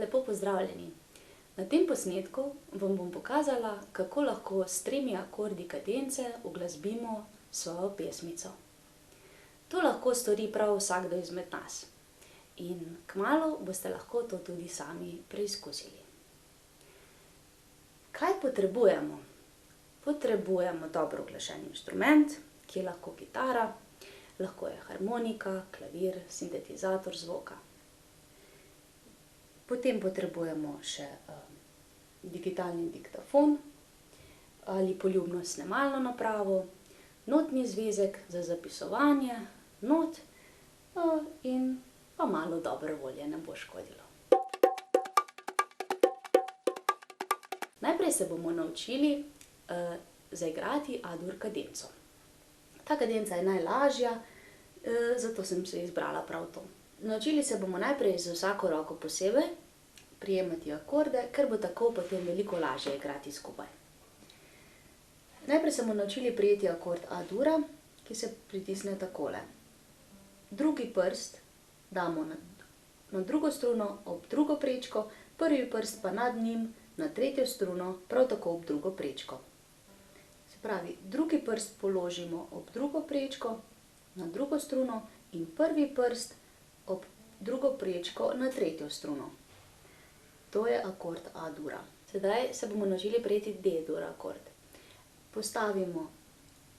Lepo pozdravljeni! Na tem posnetku vam bom pokazala, kako lahko s 3 akordi kadence uglasbimo svojo pesmico. To lahko stori prav vsakdo izmed nas in kmalu boste lahko to tudi sami preizkusili. Kaj potrebujemo? Potrebujemo dobro uglašen inštrument, ki je lahko kitara, lahko je harmonika, klavir, sintetizator zvoka. Potem potrebujemo še digitalni diktafon ali poljubno snemalno napravo, notni zvezek za zapisovanje not in pa malo dobre volje ne bo škodilo. Najprej se bomo naučili zaigrati A-dur kadenco. Ta kadenca je najlažja, zato sem si izbrala prav to. Naučili se bomo najprej z vsako roko posebej prijemati akorde, ker bo tako potem veliko lažje igrati skupaj. Najprej se bomo naučili prijeti akord A-dura, ki se pritisne takole. Drugi prst damo na drugo struno ob drugo prečko, prvi prst pa nad njim na tretjo struno, prav tako ob drugo prečko. Se pravi, drugi prst položimo ob drugo prečko na drugo struno in prvi prst ob drugo prečko na tretjo struno. To je akord A-dura. Sedaj se bomo naučili prijeti D-dur akord. Postavimo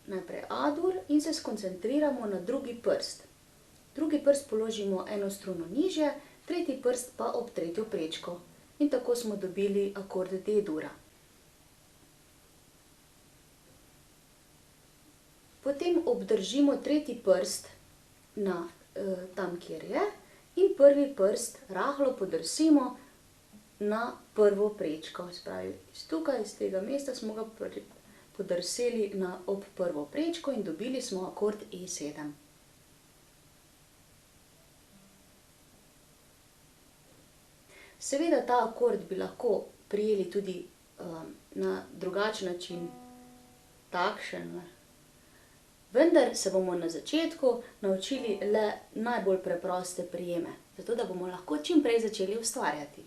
najprej A-dur in se skoncentriramo na drugi prst. Drugi prst položimo eno struno nižje, tretji prst pa ob tretjo prečko. In tako smo dobili akord D-dura. Potem obdržimo tretji prst tam, kjer je, in prvi prst rahlo podrsimo na prvo prečko. Se pravi, tukaj, iz tega mesta smo ga podrseli ob prvo prečko in dobili smo akord E7. Seveda ta akord bi lahko prijeli tudi na drugačen način, takšen, vendar se bomo na začetku naučili le najbolj preproste prijeme, zato da bomo lahko čim prej začeli ustvarjati.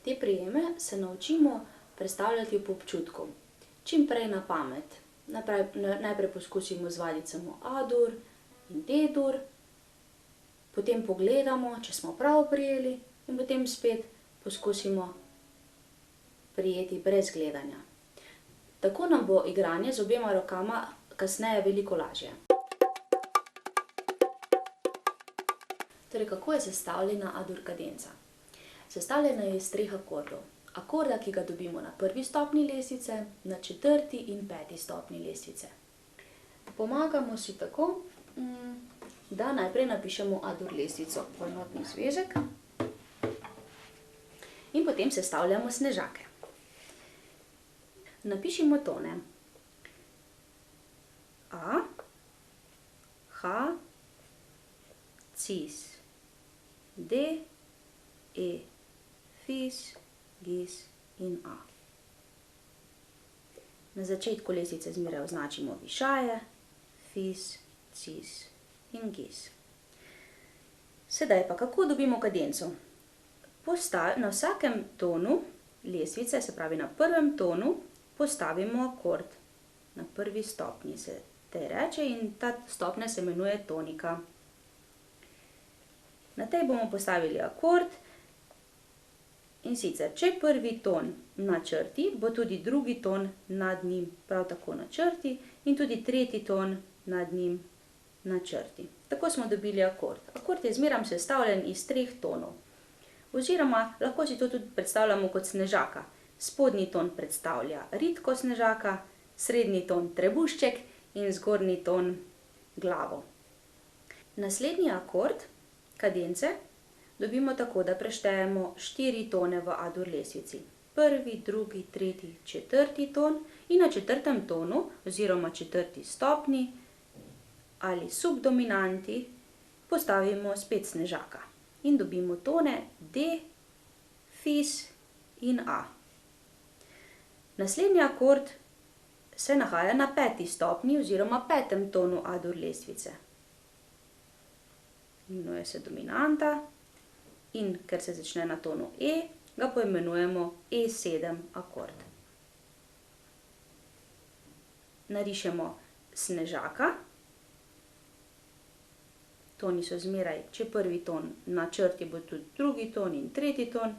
Te prijeme se naučimo prestavljati po občutku, čim prej na pamet. Najprej poskusimo z valicami A-dur in D-dur, potem pogledamo, če smo prav prijeli, in potem spet poskusimo prijeti brez gledanja. Tako nam bo igranje z obema rokama kasneje veliko lažje. Torej, kako je sestavljena A-dur kadenca? Sestavljena je iz 3 akordov. Akorda, ki ga dobimo na 1. stopnji lestvice, na 4. in 5. stopnji lestvice. Pomagamo si tako, da najprej napišemo A-dur lestvico v notni zvezek in potem sestavljamo snežake. Napišimo tone. A, H, Cis, D, E, Fis, Gis in A. Na začetku lestvice zmeraj označimo višaje, Fis, Cis in Gis. Sedaj pa, kako dobimo kadenco? Na vsakem tonu lestvice, se pravi na 1. tonu, postavimo akord. Na 1. stopnji se tej reče in ta stopnja se imenuje tonika. Na tej bomo postavili akord. In sicer, če je 1. ton na črti, bo tudi 2. ton nad njim prav tako na črti in tudi 3. ton nad njim na črti. Tako smo dobili akord. Akord je zmeraj sestavljen iz 3 tonov. Oziroma, lahko si to tudi predstavljamo kot snežaka. Spodnji ton predstavlja ritko snežaka, srednji ton trebušček in zgornji ton glavo. Naslednji akord kadence dobimo tako, da preštejemo 4 tone v A-dur lestvici. 1., 2., 3., 4. ton in na 4. tonu oziroma 4. stopnji ali subdominanti postavimo spet snežaka. in dobimo tone D, Fis in A. Naslednji akord se nahaja na 5. stopnji oziroma 5. tonu A-dur lestvice. Imenuje se dominanta in ker se začne na tonu E, ga poimenujemo E7 akord. Narišemo snežaka. Toni so zmeraj, če prvi ton na črti, bo tudi drugi ton in tretji ton,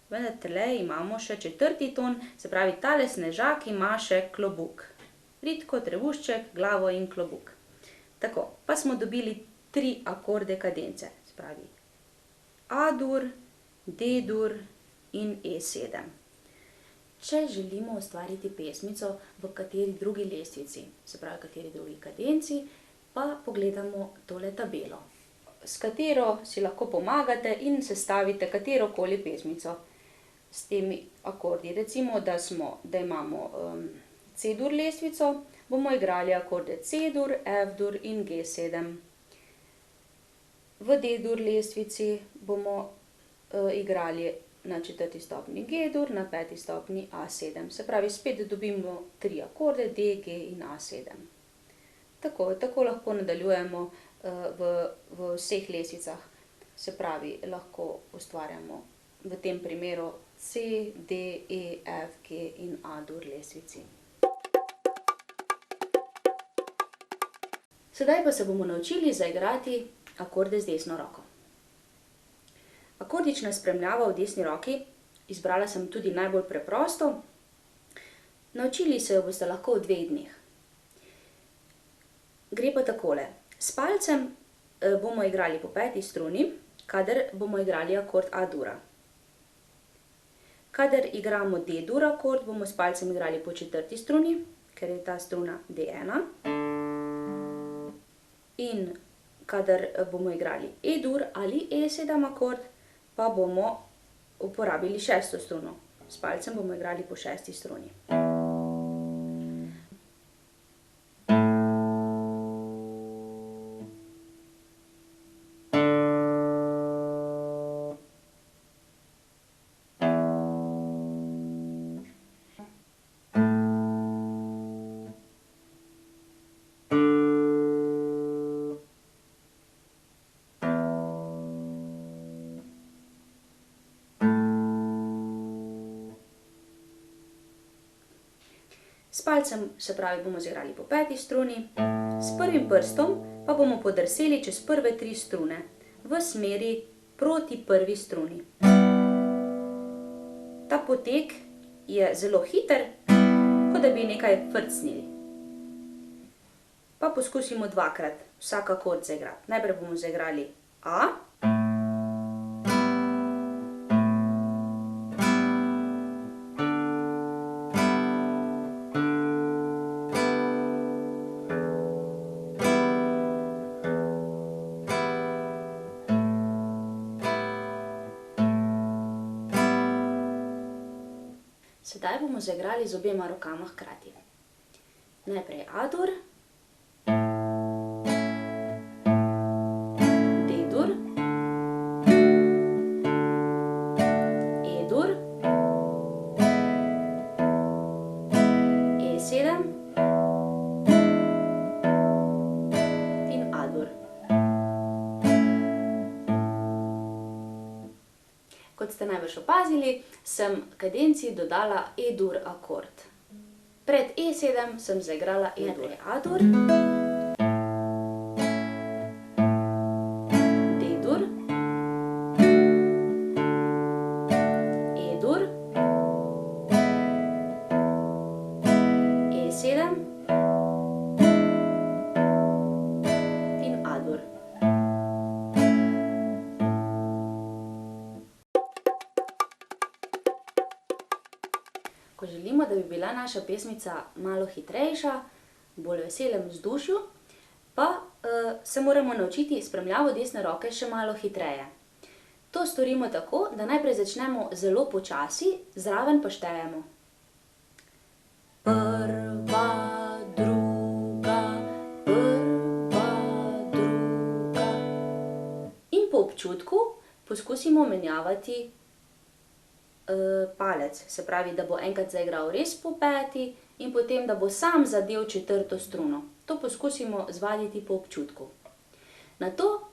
vendar tule imamo še 4. ton, se pravi, tale snežak ima še klobuk. Ritko, trebušček, glavo in klobuk. Tako, pa smo dobili 3 akorde kadence, se pravi A-dur, D-dur in E7. Če želimo ustvariti pesmico v kateri drugi lestvici, se pravi kateri drugi kadenci, pa pogledamo tole tabelo, s katero si lahko pomagate in sestavite katerokoli pesmico s temi akordi. Recimo, da imamo C-dur lestvico, bomo igrali akorde C-dur, F-dur in G7. V D-dur lestvici bomo igrali na 4. stopnji G-dur, na 5. stopnji A7. Se pravi, spet dobimo 3 akorde D, G in A7. Tako lahko nadaljujemo v vseh lestvicah. Se pravi, lahko ustvarjamo v tem primeru C, D, E, F, G in A-dur lestvici. Sedaj pa se bomo naučili zaigrati akorde z desno roko. Akordična spremljava v desni roki, izbrala sem tudi najbolj preprosto. Naučili se jo boste lahko v 2 dneh. Gre pa takole. S palcem bomo igrali po 5. struni, kadar bomo igrali akord A-dura. Kadar igramo D-dur akord, bomo s palcem igrali po 4. struni, ker je ta struna D1. In kadar bomo igrali E-dur ali E7 akord, pa bomo uporabili 6. struno. S palcem bomo igrali po 6. struni. S palcem, se pravi, bomo zigrali po 5. struni, s prvim prstom pa bomo podrseli čez prve 3 strune v smeri proti 1. struni. Ta potek je zelo hiter, kot da bi nekaj frcnili. Pa poskusimo 2-krat vsak akord zaigrati. Najprej bomo zaigrali A. Sedaj bomo zaigrali z obema rokama hkrati. Najprej A-dur, D-dur, E-dur, E7 in A-dur. Kot ste najbrž opazili, sem kadenci dodala E-dur akord. Pred E7 sem zaigrala E-dur. A-dur, D-dur, E-dur, E7 in A-dur. Ko želimo, da bi bila naša pesmica malo hitrejša, bolj veselem vzdušju, pa se moramo naučiti spremljavo desne roke še malo hitreje. To storimo tako, da najprej začnemo zelo počasi, zraven pa štejemo. Prva, druga, prva, druga. In po občutku poskusimo menjavati palec. Se pravi, da bo enkrat zaigral res po peti in potem, da bo sam zadel četrto struno. To poskusimo zvaditi po občutku. Nato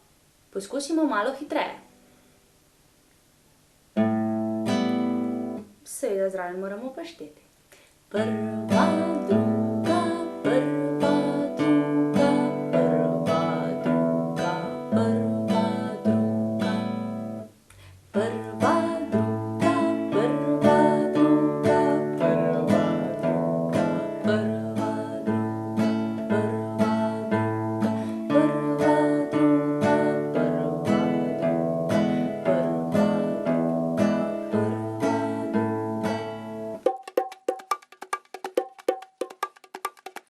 poskusimo malo hitreje. Seveda zraven moramo pa šteti. Prva, druga.